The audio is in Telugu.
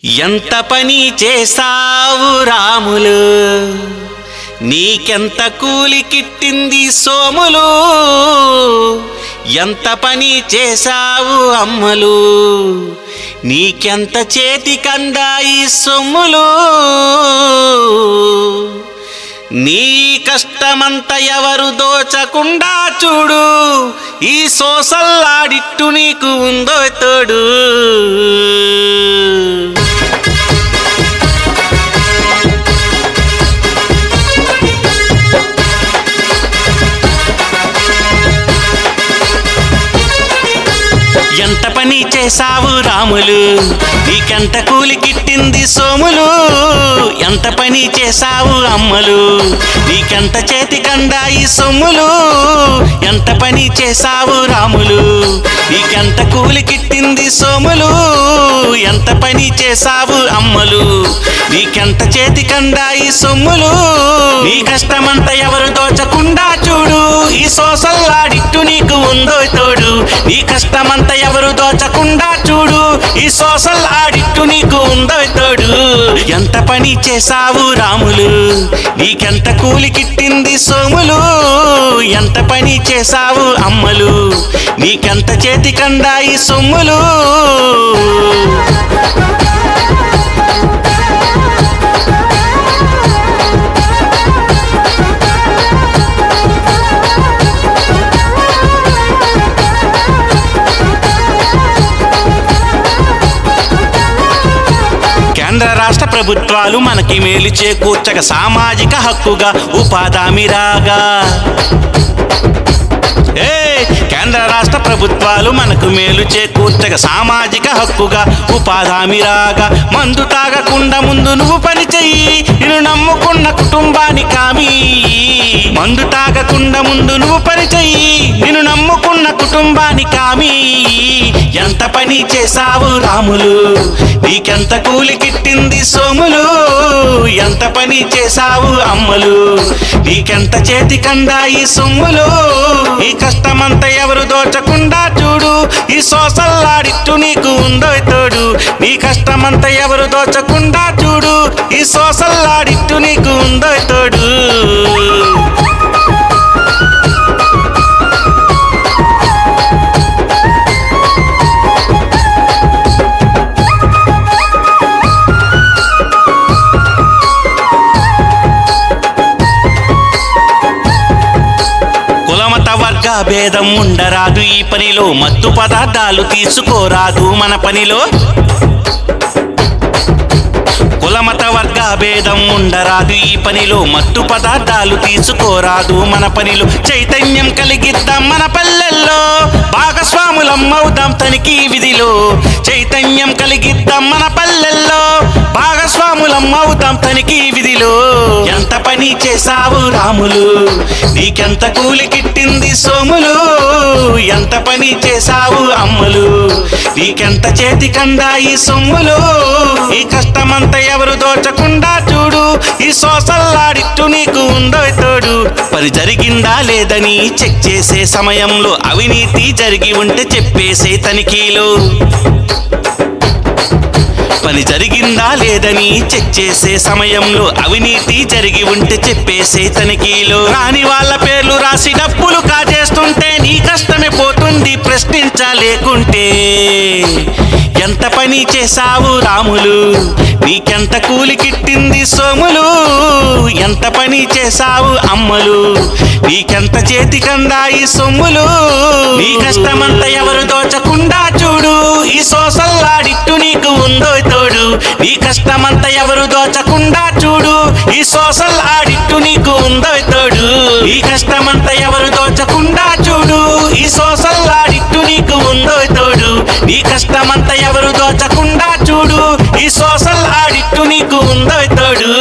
ఎంత పని చేసావు రాములు, నీకెంత కూలి కిట్టింది సోములు. ఎంత పని చేసావు అమ్మలు, నీకెంత చేతికందాయి సొమ్ములు. నీ కష్టమంత ఎవరు దోచకుండా చూడు, ఈ సోసల్లాడిట్టు నీకు ఉందో తోడు. ఎంత పని చేసావు రాములు, నీకెంత కూలి కిట్టింది సోములు. ఎంత పని చేసావు అమ్మలు, నీకెంత చేతికందాయి సొమ్ములు. ఎంత పని చేసావు రాములు, నీకెంత కూలి కిట్టింది సోములు. ఎంత పని చేసావు అమ్మలు, నీకెంత చేతికందాయి సొమ్ములు. నీ కష్టమంత ఎవరు దోచకుండా చూడు, ఈ సోసల్లాడిట్టు నీకు ఉందో తోడు. నీ కష్టమంత ఎవరు దోచకుండా చూడు, ఈ సోసల్లాడిట్టు నీకు ఉందో తోడు. ఎంత పని చేసావు రాములు, నీకెంత కూలి కిట్టింది సోములు. ఎంత పని చేసావు అమ్మలు, నీకెంత చేతికందాయి సొమ్ములు. కేంద్ర రాష్ట్ర ప్రభుత్వాలు మనకి మేలు చేకూర్చక సామాజిక హక్కుగా ఉపాధి రాగా. కేంద్ర రాష్ట్ర ప్రభుత్వాలు మనకు మేలు చేకూర్చక సామాజిక హక్కుగా ఉపాధి రాగా. మందు తాగకుండా ముందు నువ్వు పని చెయ్యి, నిన్ను నమ్ముకున్న కుటుంబానికి హామీ. మందు తాగకుండా ముందు నువ్వు పని చెయ్యి, నిన్ను నమ్ముకున్న కుటుంబానికి హామీ. ఎంత పని చేసావు రాములు, నీకెంత కూలి కిట్టింది సోములు. ఎంత పని చేసావు అమ్మలు, నీకెంత చేతికందాయి సొమ్ములు. ఈ కష్టమంతా ఎవరు దోచకుండా చూడు, ఈ సోసల్లాడిట్టు నీకు ఉందో తోడు. నీ కష్టమంతా ఎవరు దోచకుండా చూడు, ఈ సోసల్లాడిట్టు నీకు ఉందో తోడు. కులమత వర్గ భేదం ఉండరాదు ఈ పనిలో, మత్తు పదార్థాలు తీసుకోరాదు మన పనిలో. కులమత వర్గ భేదం ఉండరాదు ఈ పనిలో, మత్తు పదార్థాలు తీసుకోరాదు మన పనిలో. చైతన్యం కలిగిద్దాం మన పల్లెల్లో, భాగస్వాములమ్మవుదాం తనిఖీ విధిలో. చైతన్యం కలిగిద్దాం మన పల్లెల్లో, భాగస్వాములమ్మవుదాం తనిఖీ విధిలో. ఎంత పని చేసావు రాములు, నీకెంత కూలి కిట్టింది సోములు. ఎంత పని చేసావు అమ్మలు, నీకెంత చేతికందాయి సొమ్ములు. ఈ కష్టమంతా ఎవరు దోచకుండా చూడు, ఈ సోసల్లాడిట్టు నీకు ఉందో తోడు. పని జరిగిందా లేదని చెక్ చేసే సమయంలో అవినీతి జరిగి ఉంటే చెప్పేసే తనిఖీలో. పని జరిగిందా లేదని చెక్ చేసే సమయంలో అవినీతి జరిగి ఉంటే చెప్పేసే తనిఖీలో. రాని వాళ్ళ పేర్లు రాసి డబ్బులు కాజేస్తుంటే నీ కష్టమే పోతుంది ప్రశ్నించలేకుంటే. ఎంత పని చేసావు రాములు, నీకెంత కూలి కిట్టింది సోములు. ఎంత పని చేసావు అమ్మలు, నీకెంత చేతికందాయి సొమ్ములు. నీ కష్టమంతా ఎవరు దోచకుండా చూడు, ఈ సోసల్లాడిట్టు నీకు ఉందో తోడు. నీ కష్టమంతా ఎవరు దోచకుండా చూడు, ఈ సోసల్లాడిట్టు నీకు ఉందో తోడు. ఈ కష్టమంతా ఎవరు దోచకుండా చూడు, ఈ సోసల్లాడిట్టు నీకు ఉందో తోడు. నీ కష్టమంతా ఎవరు దోచకుండా చూడు, ఈ సోసల్లాడిట్టు నీకు ఉందో తోడు.